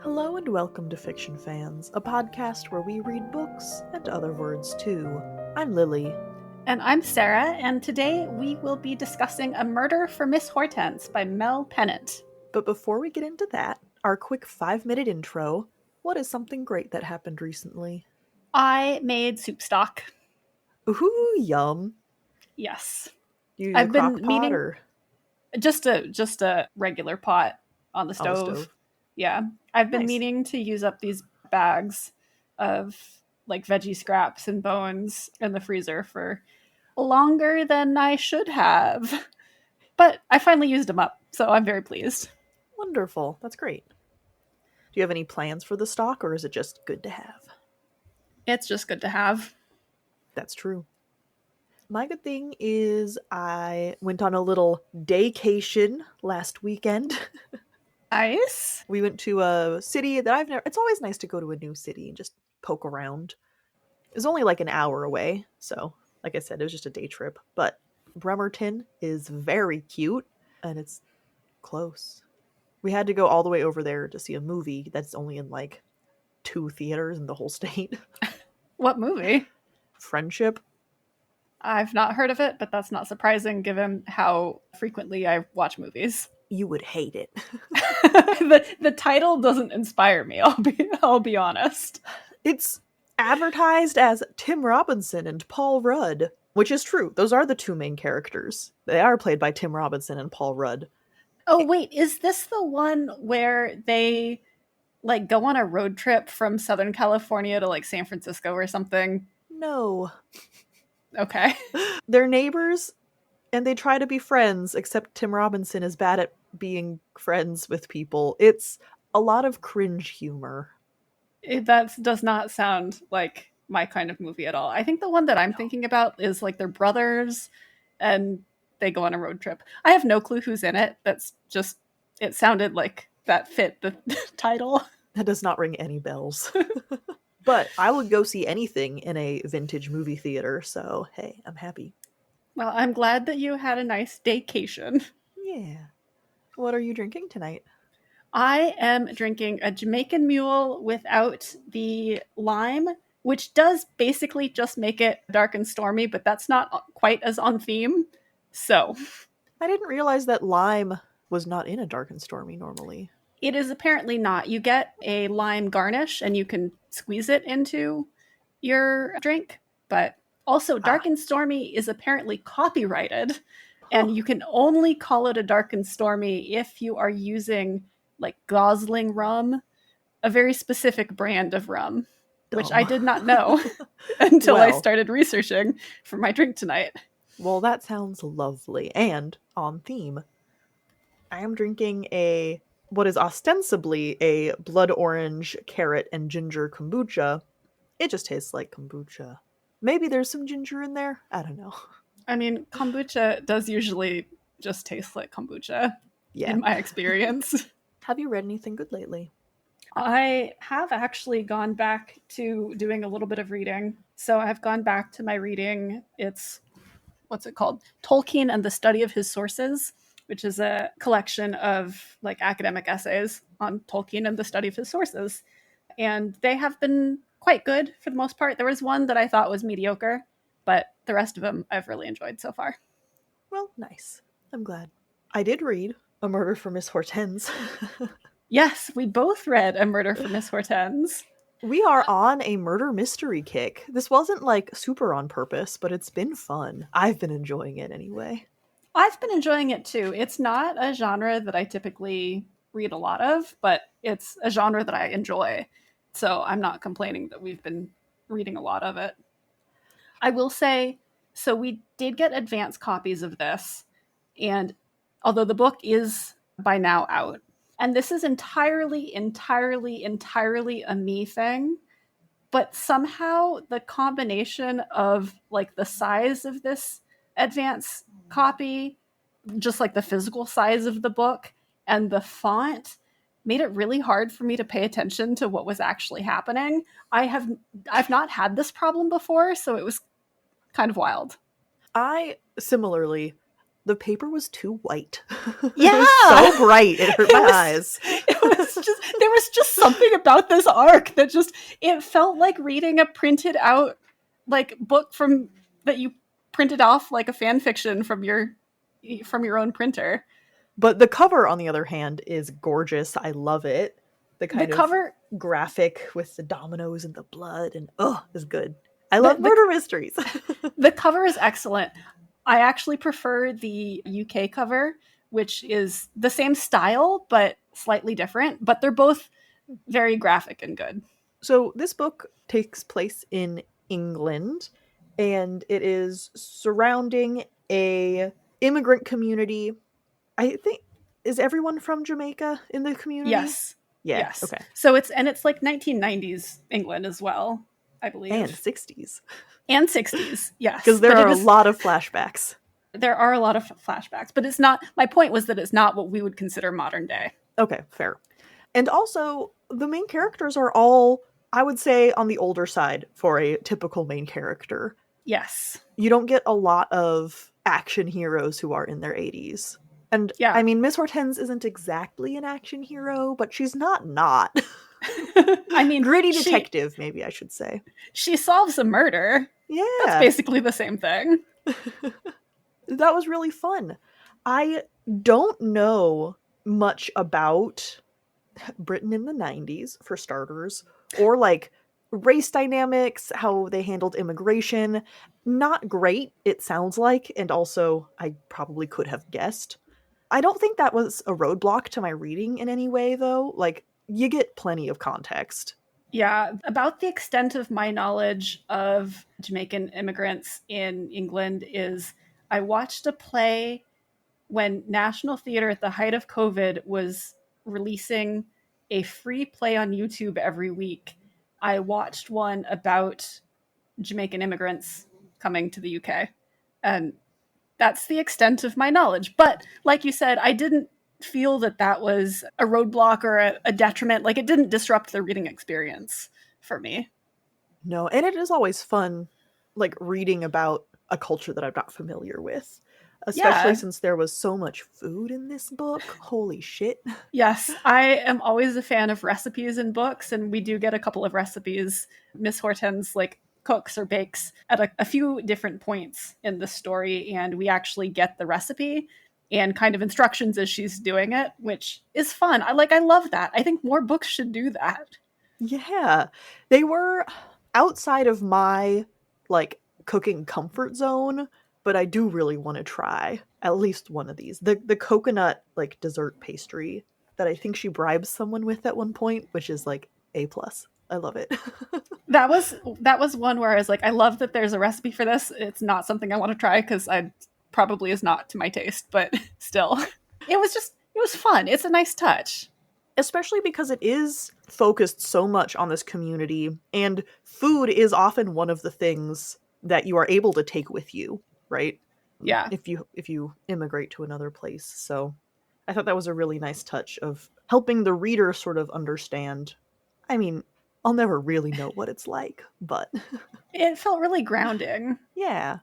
Hello and welcome to Fiction Fans, a podcast where we read books and other words too. I'm Lily. And I'm Sarah, and today we will be discussing A Murder for Miss Hortense by Mel Pennant. But before we get into that, our quick 5-minute intro. What is something great that happened recently? I made soup stock. Ooh, yum. Yes. You use a crock pot or? Just a regular pot on the stove. Yeah. I've been meaning to use up these bags of like veggie scraps and bones in the freezer for longer than I should have. But I finally used them up, so I'm very pleased. Wonderful. That's great. Do you have any plans for the stock, or is it just good to have? It's just good to have. That's true. My good thing is I went on a little daycation last weekend. Nice. We went to a city that I've never... It's always nice to go to a new city and just poke around. It was only like an hour away, so like I said, it was just a day trip. But Bremerton is very cute, and it's close. We had to go all the way over there to see a movie that's only in like 2 theaters in the whole state. What movie? Friendship. I've not heard of it, but that's not surprising given how frequently I watch movies. You would hate it. The title doesn't inspire me, I'll be honest. It's advertised as Tim Robinson and Paul Rudd, which is true. Those are the 2 main characters. They are played by Tim Robinson and Paul Rudd. Oh, wait, is this the one where they like go on a road trip from Southern California to like San Francisco or something? No. Okay. They're neighbors, and they try to be friends, except Tim Robinson is bad at being friends with people. It's a lot of cringe humor. That does not sound like my kind of movie at all. I think the one that I'm thinking about is like they're brothers, and they go on a road trip. I have no clue who's in it. That's just, it sounded like that fit the title. That does not ring any bells. But I would go see anything in a vintage movie theater, so hey, I'm happy. Well, I'm glad that you had a nice daycation. Yeah. What are you drinking tonight? I am drinking a Jamaican Mule without the lime, which does basically just make it dark and stormy, but that's not quite as on theme. So I didn't realize that lime was not in a dark and stormy normally. It is apparently not. You get a lime garnish and you can squeeze it into your drink, but also dark and stormy is apparently copyrighted, and you can only call it a dark and stormy if you are using like Gosling rum, a very specific brand of rum, which I did not know until I started researching for my drink tonight. Well, that sounds lovely and on theme. I am drinking what is ostensibly a blood orange, carrot, and ginger kombucha. It just tastes like kombucha. Maybe there's some ginger in there. I don't know. I mean, kombucha does usually just taste like kombucha, in my experience. Have you read anything good lately? I have actually gone back to doing a little bit of reading. So I've gone back to my reading. It's, what's it called? Tolkien and the Study of His Sources, which is a collection of like academic essays on Tolkien and the study of his sources. And they have been quite good for the most part. There was one that I thought was mediocre, but the rest of them I've really enjoyed so far. Well, nice. I'm glad. I did read A Murder for Miss Hortense. Yes, we both read A Murder for Miss Hortense. We are on a murder mystery kick. This wasn't like super on purpose, but it's been fun. I've been enjoying it anyway. I've been enjoying it too. It's not a genre that I typically read a lot of, but it's a genre that I enjoy. So I'm not complaining that we've been reading a lot of it. I will say, so we did get advance copies of this, and although the book is by now out, and this is entirely a me thing, but somehow the combination of like the size of this advance copy, just like the physical size of the book, and the font made it really hard for me to pay attention to what was actually happening. I've not had this problem before, so it was kind of wild. I similarly the paper was too white. Yeah. It was so bright. It hurt my eyes. It was just, There was just something about this arc that just, it felt like reading a printed out like book from that you printed off like a fan fiction from your own printer. But the cover, on the other hand, is gorgeous. I love it. The The kind of cover, graphic with the dominoes and the blood, and is good. I love murder mysteries. the cover is excellent. I actually prefer the UK cover, which is the same style but slightly different, but they're both very graphic and good. So this book takes place in England, and it is surrounding a immigrant community. I think, is everyone from Jamaica in the community? Yes. Yeah. Yes. Okay. So it's like 1990s England as well, I believe. And 60s. And 60s, yes. Because there are a lot of flashbacks. There are a lot of flashbacks, but it's not, my point was that it's not what we would consider modern day. Okay, fair. And also, the main characters are all, I would say, on the older side for a typical main character. Yes. You don't get a lot of action heroes who are in their 80s. And, yeah. I mean, Miss Hortense isn't exactly an action hero, but she's not. I mean, gritty detective, maybe I should say. She solves a murder. Yeah. That's basically the same thing. That was really fun. I don't know much about Britain in the 90s, for starters, or like race dynamics, how they handled immigration. Not great, it sounds like, and also I probably could have guessed. I don't think that was a roadblock to my reading in any way, though. Like, you get plenty of context. Yeah, about the extent of my knowledge of Jamaican immigrants in England is I watched a play when National Theatre at the height of COVID was releasing a free play on YouTube every week. I watched one about Jamaican immigrants coming to the UK. And that's the extent of my knowledge. But like you said, I didn't feel that was a roadblock or a detriment. Like, it didn't disrupt the reading experience for me. No, and it is always fun, like, reading about a culture that I'm not familiar with. Especially since there was so much food in this book. Holy shit. Yes, I am always a fan of recipes in books, and we do get a couple of recipes. Miss Hortense, like, cooks or bakes at a few different points in the story, and we actually get the recipe and kind of instructions as she's doing it, which is fun. I love that. I think more books should do that. Yeah. They were outside of my, like, cooking comfort zone, but I do really want to try at least one of these. The coconut, like, dessert pastry that I think she bribes someone with at one point, which is, like, A+. I love it. That was one where I was like, I love that there's a recipe for this. It's not something I want to try because I probably is not to my taste, but still. It was fun. It's a nice touch. Especially because it is focused so much on this community, and food is often one of the things that you are able to take with you, right? Yeah. If you immigrate to another place. So I thought that was a really nice touch of helping the reader sort of understand. I mean, I'll never really know what it's like, but it felt really grounding. Yeah.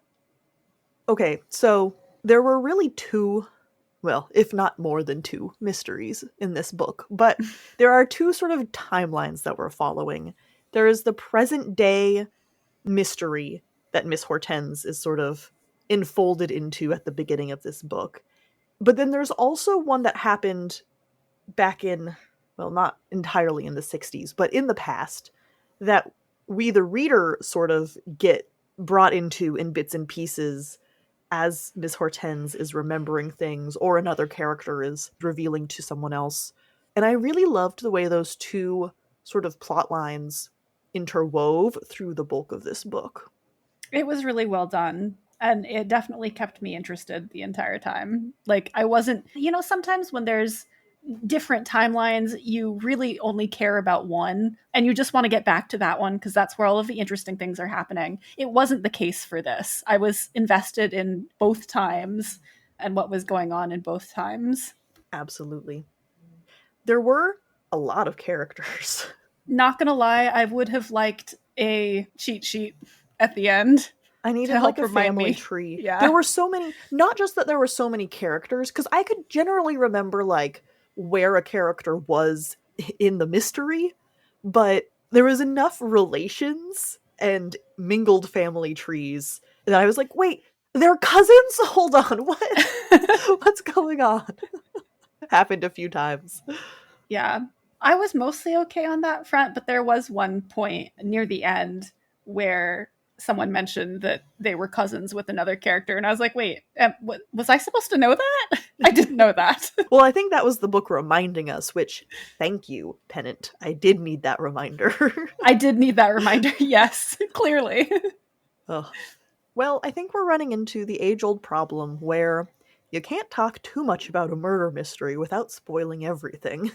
Okay, so there were really two, well, if not more than two mysteries in this book, but there are two sort of timelines that we're following. There is the present day mystery that Miss Hortense is sort of enfolded into at the beginning of this book. But then there's also one that happened back in, well, not entirely in the 60s, but in the past, that we, the reader, sort of get brought into in bits and pieces as Miss Hortense is remembering things or another character is revealing to someone else. And I really loved the way those two sort of plot lines interwove through the bulk of this book. It was really well done. And it definitely kept me interested the entire time. Like, I wasn't, sometimes when there's different timelines, you really only care about one and you just want to get back to that one because that's where all of the interesting things are happening. It wasn't the case for this. I was invested in both times and what was going on in both times. Absolutely. There were a lot of characters. Not gonna lie, I would have liked a cheat sheet at the end. I needed like a family tree. Yeah. There were so many, not just that there were so many characters, because I could generally remember like where a character was in the mystery, but there was enough relations and mingled family trees that I was like, wait, they're cousins? Hold on, what? What's going on? Happened a few times. Yeah. I was mostly okay on that front, but there was one point near the end where someone mentioned that they were cousins with another character, and I was like, wait, was I supposed to know that? I didn't know that. Well, I think that was the book reminding us, which, thank you, Pennant. I did need that reminder. I did need that reminder, yes, clearly. Ugh. Well, I think we're running into the age-old problem where you can't talk too much about a murder mystery without spoiling everything.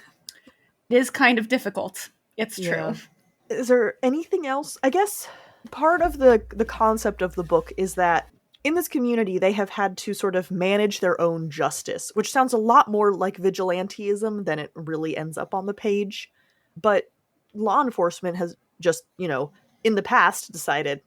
It is kind of difficult. It's Yeah. true. Is there anything else? I guess part of the concept of the book is that in this community they have had to sort of manage their own justice, which sounds a lot more like vigilantism than it really ends up on the page. But law enforcement has just, in the past decided,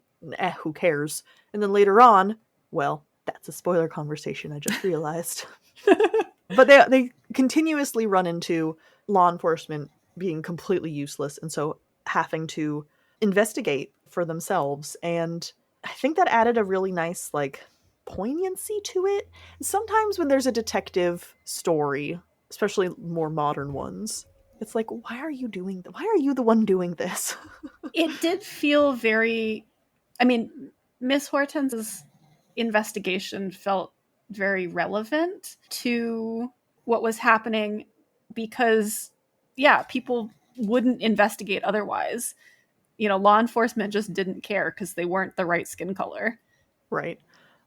who cares? And then later on, well, that's a spoiler conversation I just realized. But they continuously run into law enforcement being completely useless, and so having to investigate for themselves. And I think that added a really nice, like, poignancy to it. Sometimes when there's a detective story, especially more modern ones, it's like, why are you the one doing this? It did feel very, I mean, Miss Hortense's investigation felt very relevant to what was happening because, yeah, people wouldn't investigate otherwise. Law enforcement just didn't care because they weren't the right skin color. Right.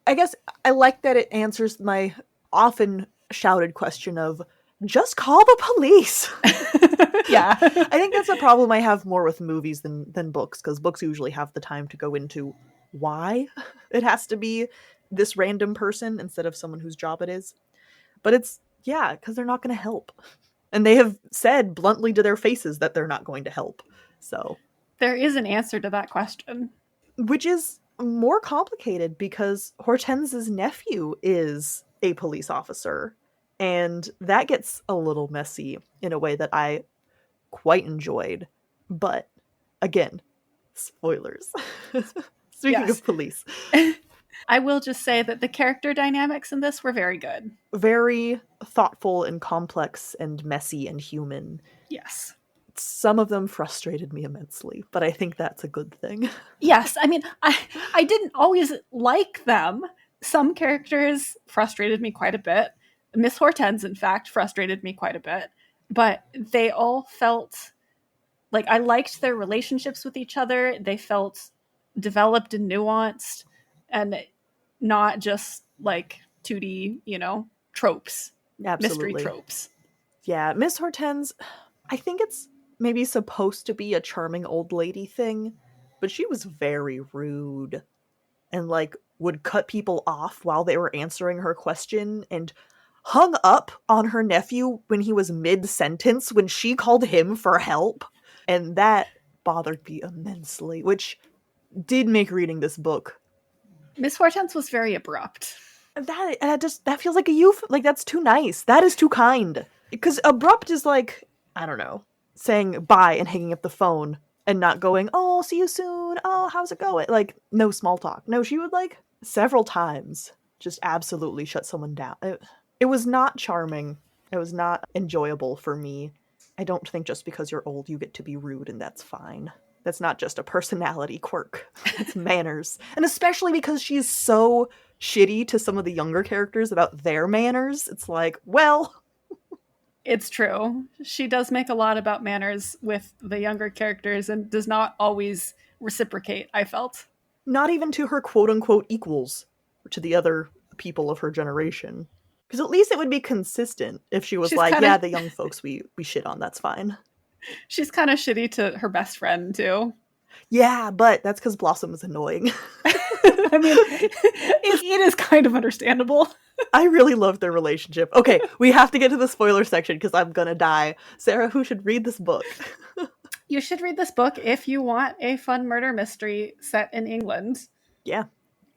I guess I like that it answers my often shouted question of, just call the police. Yeah. I think that's a problem I have more with movies than books, because books usually have the time to go into why it has to be this random person instead of someone whose job it is. But it's, yeah, because they're not going to help. And they have said bluntly to their faces that they're not going to help. So, There is an answer to that question. which is more complicated because Hortense's nephew is a police officer. And that gets a little messy in a way that I quite enjoyed. But again, spoilers. Speaking Yes. of police, I will just say that the character dynamics in this were very good. very thoughtful and complex and messy and human. Yes. Some of them frustrated me immensely, but I think that's a good thing. Yes, I mean, I didn't always like them. Some characters frustrated me quite a bit. Miss Hortense, in fact, frustrated me quite a bit. But they all felt like I liked their relationships with each other. They felt developed and nuanced and not just like 2D, tropes, mystery Absolutely. tropes. Yeah, Miss Hortense, I think it's maybe supposed to be a charming old lady thing, but she was very rude and, like, would cut people off while they were answering her question and hung up on her nephew when he was mid-sentence when she called him for help. And that bothered me immensely, which did make reading this book. Miss Hortense was very abrupt. That feels like like, that's too nice. That is too kind. Because abrupt is like, I don't know, saying bye and hanging up the phone and not going, oh, see you soon. Oh, how's it going? Like, no small talk. No, she would, like, several times just absolutely shut someone down. It was not charming. It was not enjoyable for me. I don't think just because you're old you get to be rude and that's fine. That's not just a personality quirk. It's manners. And especially because she's so shitty to some of the younger characters about their manners. It's like, well, It's true. She does make a lot about manners with the younger characters and does not always reciprocate, I felt. not even to her quote unquote equals, or to the other people of her generation. Because at least it would be consistent if she was She's like, kind yeah, of the young folks we shit on, that's fine. she's kind of shitty to her best friend too. Yeah, but that's because Blossom is annoying. I mean, it is kind of understandable. I really love their relationship. Okay, we have to get to the spoiler section because I'm gonna die. Sarah, who should read this book? You should read this book if you want a fun murder mystery set in England. Yeah,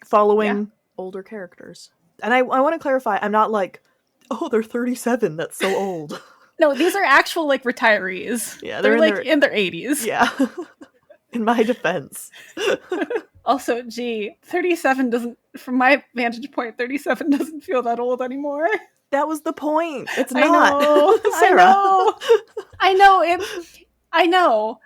following Yeah. older characters. And I want to clarify, I'm not like, oh, they're 37, that's so old. No, these are actual like retirees. Yeah, they're like in their 80s. Yeah. In my defense. Also, gee, 37 doesn't, from my vantage point, 37 doesn't feel that old anymore. That was the point. It's I not. know. Sarah. I know,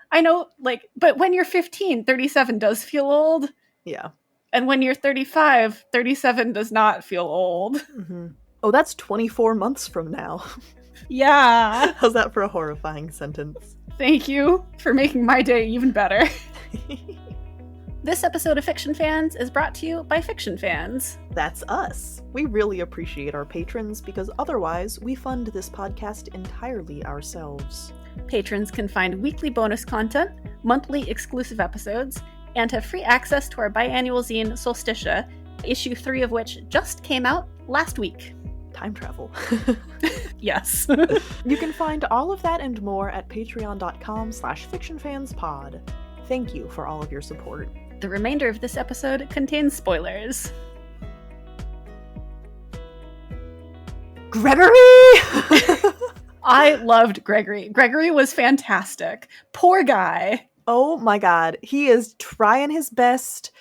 like, but when you're 15, 37 does feel old. Yeah. And when you're 35, 37 does not feel old. Mm-hmm. Oh, that's 24 months from now. Yeah. How's that for a horrifying sentence? Thank you for making my day even better. This episode of Fiction Fans is brought to you by Fiction Fans. That's us. We really appreciate our patrons because otherwise we fund this podcast entirely ourselves. Patrons can find weekly bonus content, monthly exclusive episodes, and have free access to our biannual zine Solsticia, issue 3 of which just came out last week. Time travel. Yes. You can find all of that and more at patreon.com/fictionfanspod. Thank you for all of your support. The remainder of this episode contains spoilers. Gregory! I loved Gregory. Gregory was fantastic. Poor guy. Oh my god. He is trying his best.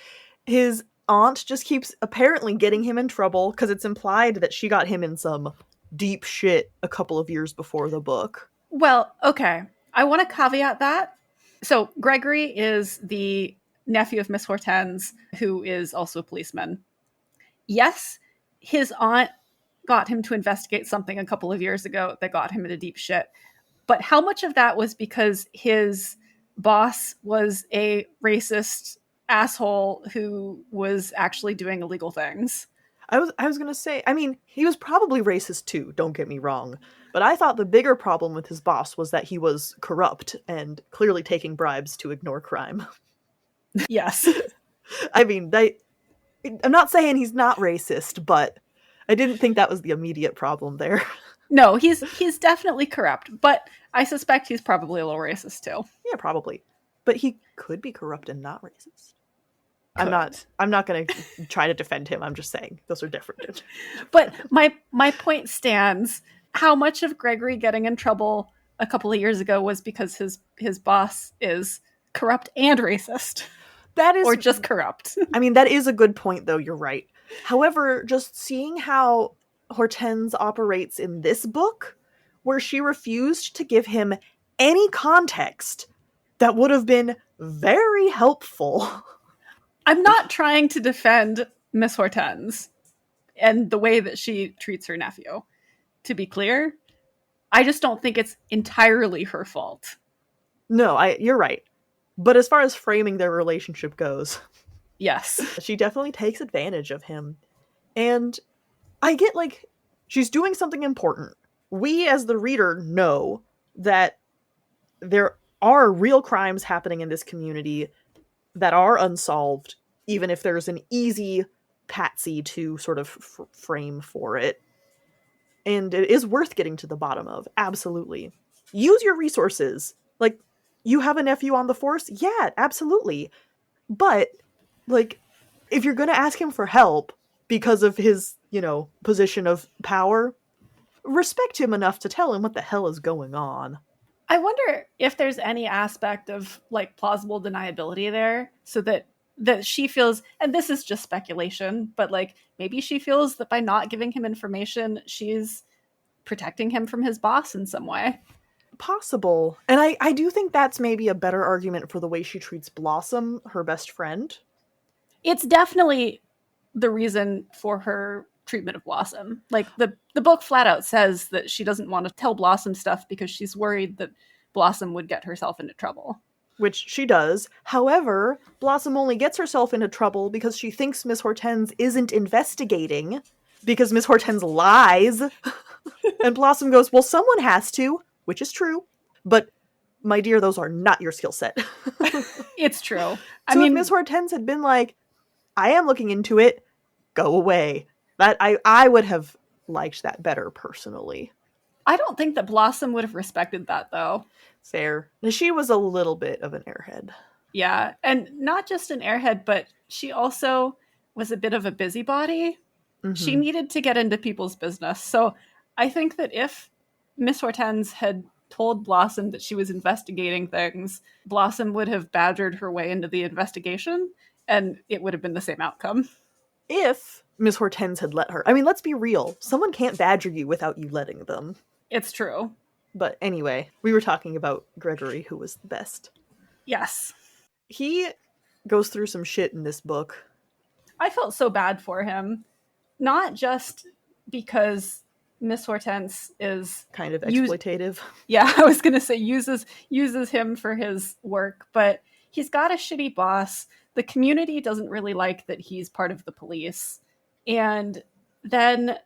His aunt just keeps apparently getting him in trouble because it's implied that she got him in some deep shit a couple of years before the book. Well, okay. I want to caveat that. So Gregory is the nephew of Miss Hortense, who is also a policeman. Yes, his aunt got him to investigate something a couple of years ago that got him into deep shit. But how much of that was because his boss was a racist asshole who was actually doing illegal things? I was gonna say, I mean, he was probably racist too, don't get me wrong. But I thought the bigger problem with his boss was that he was corrupt and clearly taking bribes to ignore crime. Yes. I mean, I'm not saying he's not racist, but I didn't think that was the immediate problem there. No, he's definitely corrupt, but I suspect he's probably a little racist too. Yeah, probably. But he could be corrupt and not racist. Could. I'm not going to try to defend him. I'm just saying those are different. But my point stands. How much of Gregory getting in trouble a couple of years ago was because his boss is corrupt and racist? That is, or just corrupt. I mean, that is a good point, though. You're right. However, just seeing how Hortense operates in this book, where she refused to give him any context that would have been very helpful. I'm not trying to defend Miss Hortense and the way that she treats her nephew. To be clear, I just don't think it's entirely her fault. No, you're right. But as far as framing their relationship goes, yes, she definitely takes advantage of him. And I get, like, she's doing something important. We, as the reader, know that there are real crimes happening in this community that are unsolved, even if there's an easy patsy to sort of frame for it. And it is worth getting to the bottom of. Absolutely. Use your resources. Like, you have a nephew on the force? Yeah, absolutely. But, like, if you're going to ask him for help because of his, position of power, respect him enough to tell him what the hell is going on. I wonder if there's any aspect of, like, plausible deniability there so that she feels, and this is just speculation, but, like, maybe she feels that by not giving him information, she's protecting him from his boss in some way. Possible. And I do think that's maybe a better argument for the way she treats Blossom, her best friend. It's definitely the reason for her treatment of Blossom. Like, the book flat out says that she doesn't want to tell Blossom stuff because she's worried that Blossom would get herself into trouble. Which she does. However, Blossom only gets herself into trouble because she thinks Miss Hortense isn't investigating, because Miss Hortense lies. And Blossom goes, well, someone has to, which is true. But, my dear, those are not your skill set. It's true. I mean, if Miss Hortense had been like, I am looking into it, go away. That I would have liked that better, personally. I don't think that Blossom would have respected that, though. Fair. She was a little bit of an airhead. Yeah, and not just an airhead, but she also was a bit of a busybody. Mm-hmm. She needed to get into people's business. So I think that if Miss Hortense had told Blossom that she was investigating things, Blossom would have badgered her way into the investigation, and it would have been the same outcome. If Miss Hortense had let her. I mean, let's be real. Someone can't badger you without you letting them. It's true. But anyway, we were talking about Gregory, who was the best. Yes. He goes through some shit in this book. I felt so bad for him. Not just because Miss Hortense is kind of exploitative. Yeah, I was gonna say uses him for his work, but he's got a shitty boss. The community doesn't really like that he's part of the police. And then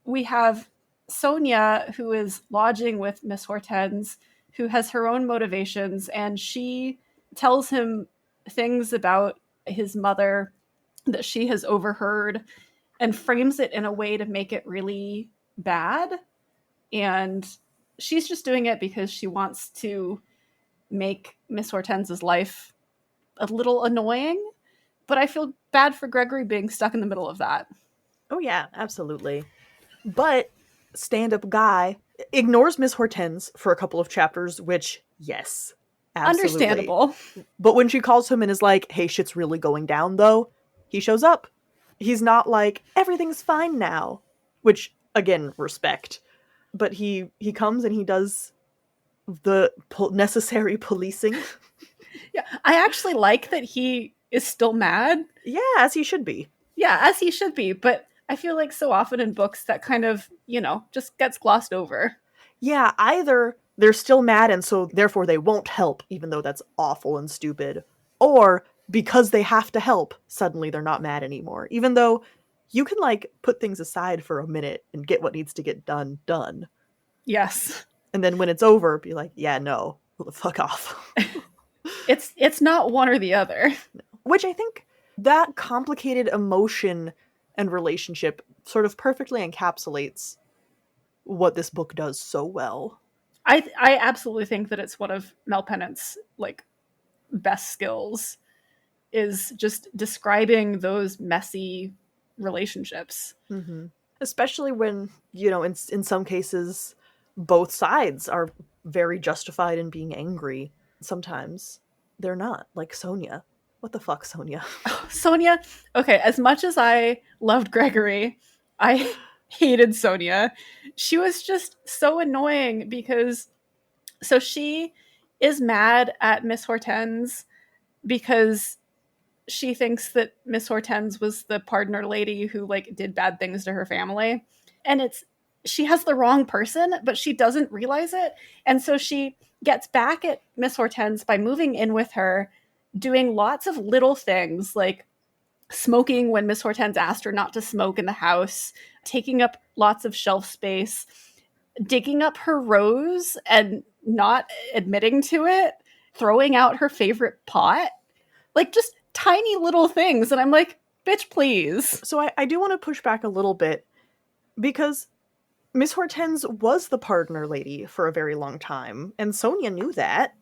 we have Sonia, who is lodging with Miss Hortense, who has her own motivations, and she tells him things about his mother that she has overheard and frames it in a way to make it really bad. And she's just doing it because she wants to make Miss Hortense's life a little annoying. But I feel bad for Gregory being stuck in the middle of that. Oh yeah, absolutely. But stand-up guy ignores Miss Hortense for a couple of chapters, which, yes, absolutely. Understandable. But when she calls him and is like, hey, shit's really going down, though, he shows up. He's not like, everything's fine now. Which, again, respect. But he comes and he does the necessary policing. Yeah, I actually like that he is still mad. Yeah, as he should be. Yeah, as he should be. But I feel like so often in books that kind of, just gets glossed over. Yeah, either they're still mad and so therefore they won't help, even though that's awful and stupid. Or because they have to help, suddenly they're not mad anymore. Even though you can, put things aside for a minute and get what needs to get done. Yes. And then when it's over, be like, yeah, no, fuck off. It's not one or the other. Which I think that complicated emotion and relationship sort of perfectly encapsulates what this book does so well. I absolutely think that it's one of Mel Pennant's best skills, is just describing those messy relationships. Mm-hmm. Especially when, in some cases, both sides are very justified in being angry. Sometimes they're not, like Sonia. What the fuck, Sonia? Sonia, okay, as much as I loved Gregory, I hated Sonia. She was just so annoying because, so she is mad at Miss Hortense because she thinks that Miss Hortense was the partner lady who did bad things to her family. And she has the wrong person, but she doesn't realize it. And so she gets back at Miss Hortense by moving in with her, doing lots of little things like smoking when Miss Hortense asked her not to smoke in the house, taking up lots of shelf space, digging up her rose and not admitting to it, throwing out her favorite pot. Just tiny little things. And I'm like, bitch, please. So I do want to push back a little bit because Miss Hortense was the partner lady for a very long time. And Sonia knew that.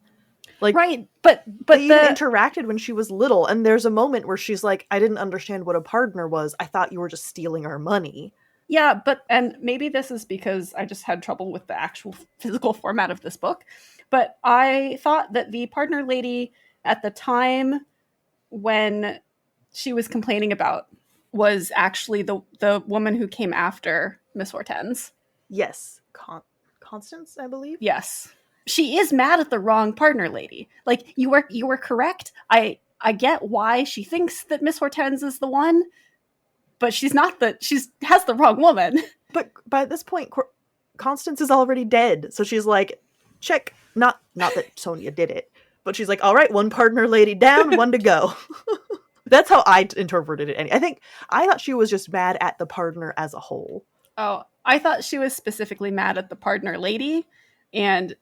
Right, but they even interacted when she was little, and there's a moment where she's like, I didn't understand what a partner was. I thought you were just stealing our money. Yeah, and maybe this is because I just had trouble with the actual physical format of this book, but I thought that the partner lady at the time when she was complaining about was actually the woman who came after Miss Hortense. Yes, Constance, I believe. Yes. She is mad at the wrong partner lady. You were correct. I get why she thinks that Miss Hortense is the one, but she has the wrong woman. But by this point, Constance is already dead. So she's like, check. Not that Sonia did it, but she's like, all right, one partner lady down, one to go. That's how I interpreted it. I thought she was just mad at the partner as a whole. Oh, I thought she was specifically mad at the partner lady, and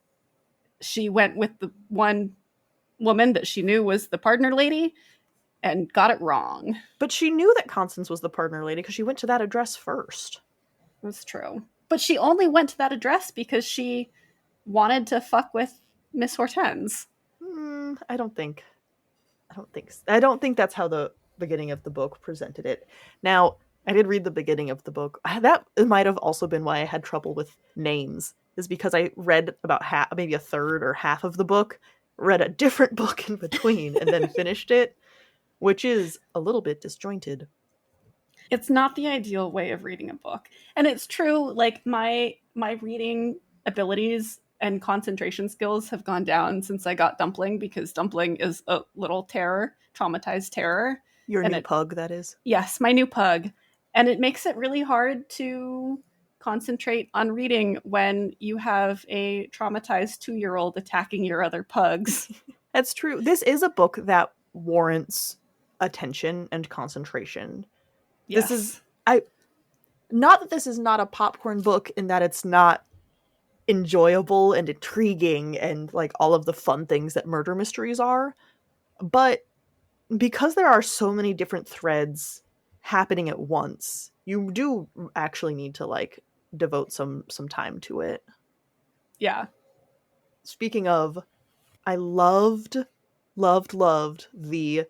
she went with the one woman that she knew was the partner lady and got it wrong. But she knew that Constance was the partner lady because she went to that address first. That's true. But she only went to that address because she wanted to fuck with Miss Hortense. I don't think that's how the beginning of the book presented it. Now, I did read the beginning of the book. That might have also been why I had trouble with names. is because I read about half, maybe a third or half of the book, read a different book in between, and then finished it, which is a little bit disjointed. It's not the ideal way of reading a book. And it's true, like my reading abilities and concentration skills have gone down since I got Dumpling, because Dumpling is a little terror, traumatized terror. Your And new it, pug, that is. yes, my new pug. And it makes it really hard to concentrate on reading when you have a traumatized 2-year-old attacking your other pugs. That's true. This is a book that warrants attention and concentration. This is, Yes. not that this is not a popcorn book in that it's not enjoyable and intriguing and like all of the fun things that murder mysteries are, but because there are so many different threads happening at once, you do actually need to like devote some time to it. Yeah. Speaking of, I loved the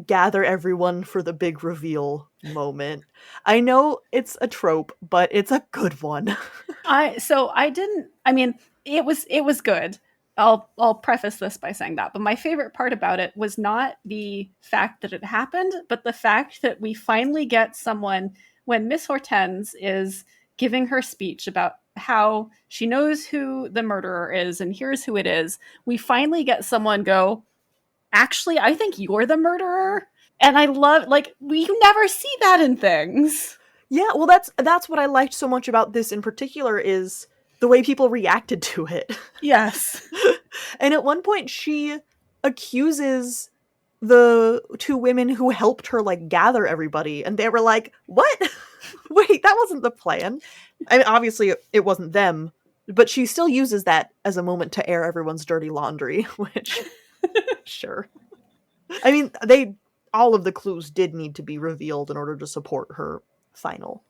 gather everyone for the big reveal moment. I know it's a trope, but it's a good one. I mean, it was good. I'll preface this by saying that. But my favorite part about it was not the fact that it happened, but the fact that we finally get someone, when Miss Hortense is giving her speech about how she knows who the murderer is and here's who it is, we finally get someone go, actually, I think you're the murderer. And I love, like, we never see that in things. Yeah, well that's what I liked so much about this in particular is the way people reacted to it. Yes. And at one point she accuses the two women who helped her like gather everybody, and they were like, "What? Wait, that wasn't the plan." I mean, obviously it wasn't them, but she still uses that as a moment to air everyone's dirty laundry, which sure. I mean, all of the clues did need to be revealed in order to support her final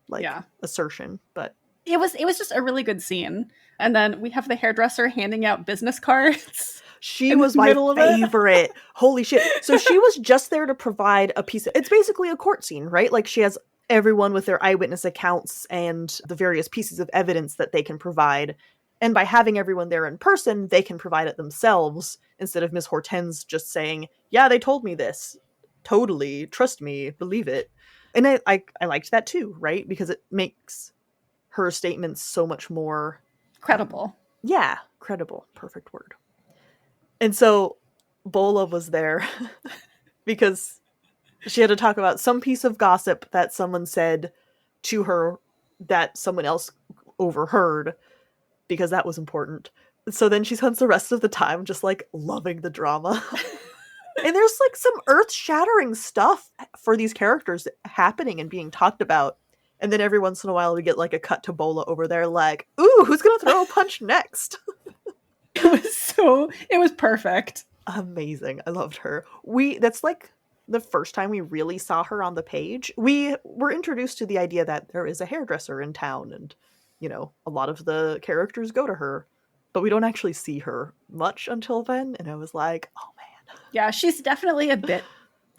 like Yeah. assertion, but It was just a really good scene. And then we have the hairdresser handing out business cards she in the was my middle of it. favorite. Holy shit. So she was just there to provide a piece of, it's basically a court scene, right? Like she has everyone with their eyewitness accounts and the various pieces of evidence that they can provide. And by having everyone there in person, they can provide it themselves instead of Miss Hortense just saying, "Yeah, they told me this. Totally. Trust me. Believe it." And I liked that too, right? Because it makes her statements so much more Credible. yeah, credible. Perfect word. And so Bola was there because she had to talk about some piece of gossip that someone said to her that someone else overheard, because that was important. So then she spends the rest of the time just like loving the drama. And there's like some earth-shattering stuff for these characters happening and being talked about. And then every once in a while we get like a cut to Bola over there like, "Ooh, who's gonna throw a punch next?" It was perfect. Amazing. I loved her. That's like the first time we really saw her on the page. We were introduced to the idea that there is a hairdresser in town and, a lot of the characters go to her, but we don't actually see her much until then. And I was like, oh man. Yeah, she's definitely a bit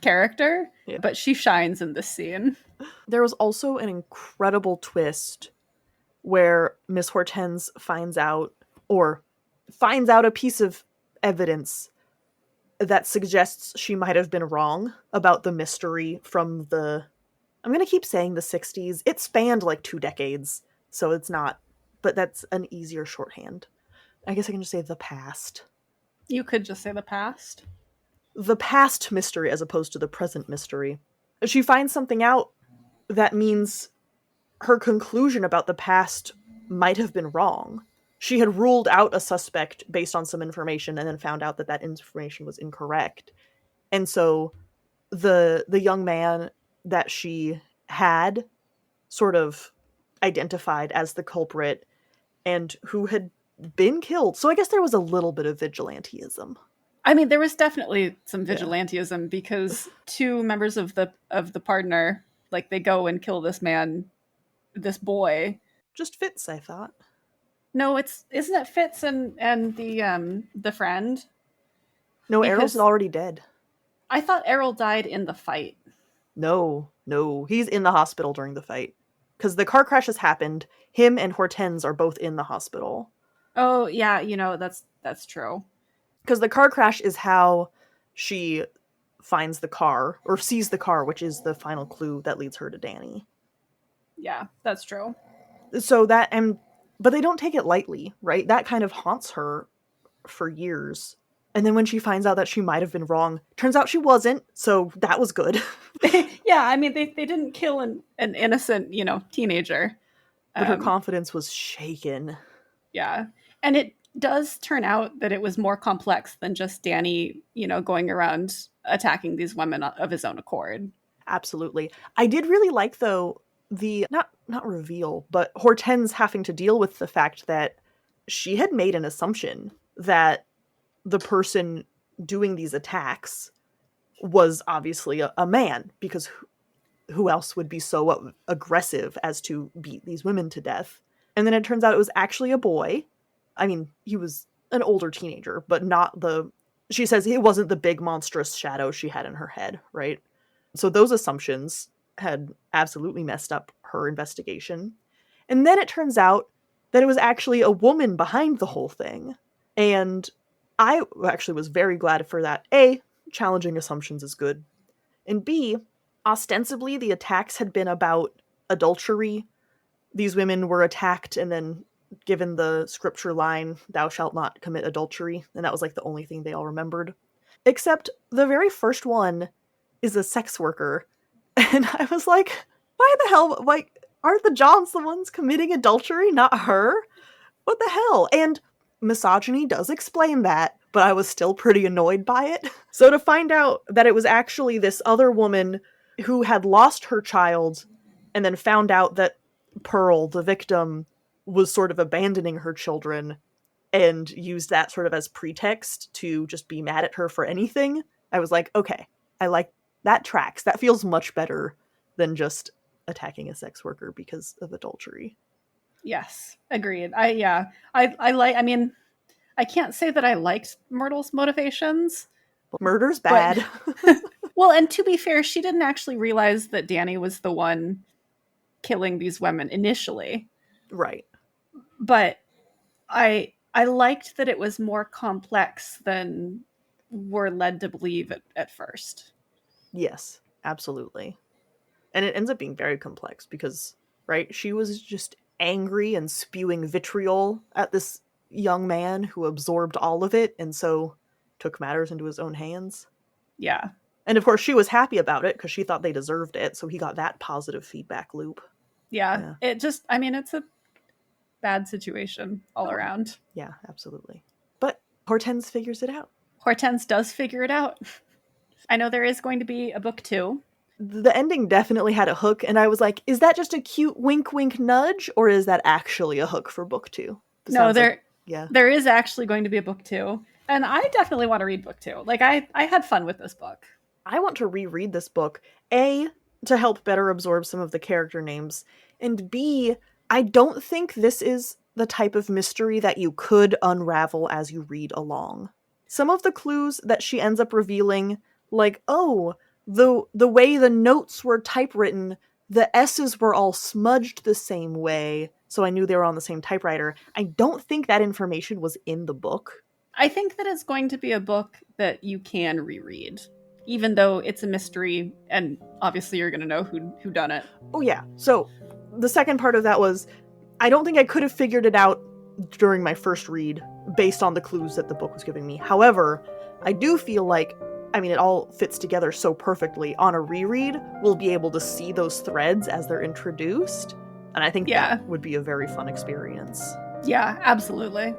character, Yeah. but she shines in this scene. There was also an incredible twist where Miss Hortense finds out a piece of evidence that suggests she might have been wrong about the mystery from I'm going to keep saying the 60s. It spanned like 2 decades, so it's not, but that's an easier shorthand. I guess I can just say the past. You could just say the past. The past mystery as opposed to the present mystery. She finds something out that means her conclusion about the past might have been wrong. She had ruled out a suspect based on some information and then found out that information was incorrect. And so the young man that she had sort of identified as the culprit and who had been killed. So I guess there was a little bit of vigilantism. I mean, there was definitely some vigilantism because 2 members of the partner, like, they go and kill this man, this boy. Just Fitz, I thought. No, isn't it Fitz and the friend? No, Because Errol's already dead. I thought Errol died in the fight. No, he's in the hospital during the fight because the car crash has happened. Him and Hortense are both in the hospital. Oh, yeah, that's true. Because the car crash is how she finds the car, or sees the car, which is the final clue that leads her to Danny. Yeah, that's true. So but they don't take it lightly, right? That kind of haunts her for years. And then when she finds out that she might have been wrong, turns out she wasn't, so that was good. Yeah, I mean, they didn't kill an innocent, teenager. But her confidence was shaken. Yeah. And it does turn out that it was more complex than just Danny, going around attacking these women of his own accord. Absolutely. I did really like, though, the not reveal, but Hortense having to deal with the fact that she had made an assumption that the person doing these attacks was obviously a man, because who else would be so aggressive as to beat these women to death? And then it turns out it was actually a boy. I mean, he was an older teenager, but she says it wasn't the big monstrous shadow she had in her head, right? So those assumptions had absolutely messed up her investigation. And then it turns out that it was actually a woman behind the whole thing. And I actually was very glad for that. A, challenging assumptions is good. And B, ostensibly the attacks had been about adultery. These women were attacked and then given the scripture line, "Thou shalt not commit adultery." And that was like the only thing they all remembered. Except the very first one is a sex worker. And I was like, why the hell? Like, aren't the Johns the ones committing adultery, not her? What the hell? And misogyny does explain that, but I was still pretty annoyed by it. So to find out that it was actually this other woman who had lost her child and then found out that Pearl, the victim, was sort of abandoning her children and used that sort of as pretext to just be mad at her for anything, I was like, okay, I like that tracks. That feels much better than just attacking a sex worker because of adultery. Yes, agreed. I mean, I can't say that I liked Myrtle's motivations. Murder's bad. Well, and to be fair, she didn't actually realize that Danny was the one killing these women initially. Right. But I liked that it was more complex than we're led to believe at first. Yes, absolutely. And it ends up being very complex because, right, she was just angry and spewing vitriol at this young man who absorbed all of it and so took matters into his own hands. Yeah. And of course she was happy about it because she thought they deserved it, so he got that positive feedback loop. Yeah. It just, I mean, it's a bad situation all around. Yeah, absolutely. But Hortense figures it out. Hortense does figure it out. I know there is going to be a book 2. The ending definitely had a hook, and I was like, is that just a cute wink wink nudge, or is that actually a hook for book 2? No, there is actually going to be a book 2. And I definitely want to read book 2. Like, I had fun with this book. I want to reread this book, A, to help better absorb some of the character names, and B, I don't think this is the type of mystery that you could unravel as you read along. Some of the clues that she ends up revealing, like, oh, the way the notes were typewritten, the S's were all smudged the same way, so I knew they were on the same typewriter. I don't think that information was in the book. I think that it's going to be a book that you can reread, even though it's a mystery, and obviously you're going to know who done it. Oh yeah, so the second part of that was, I don't think I could have figured it out during my first read based on the clues that the book was giving me. However, I do feel like, I mean, it all fits together so perfectly. On a reread, we'll be able to see those threads as they're introduced, and I think that would be a very fun experience. Yeah, absolutely.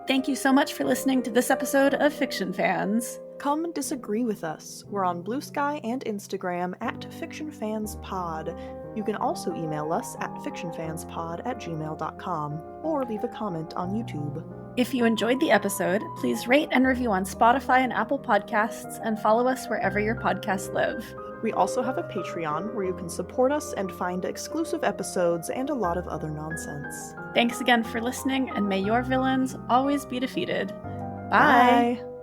Thank you so much for listening to this episode of Fiction Fans. Come disagree with us. We're on Blue Sky and Instagram at FictionFansPod. You can also email us at fictionfanspod@gmail.com or leave a comment on YouTube. If you enjoyed the episode, please rate and review on Spotify and Apple Podcasts and follow us wherever your podcasts live. We also have a Patreon where you can support us and find exclusive episodes and a lot of other nonsense. Thanks again for listening, and may your villains always be defeated. Bye! Bye.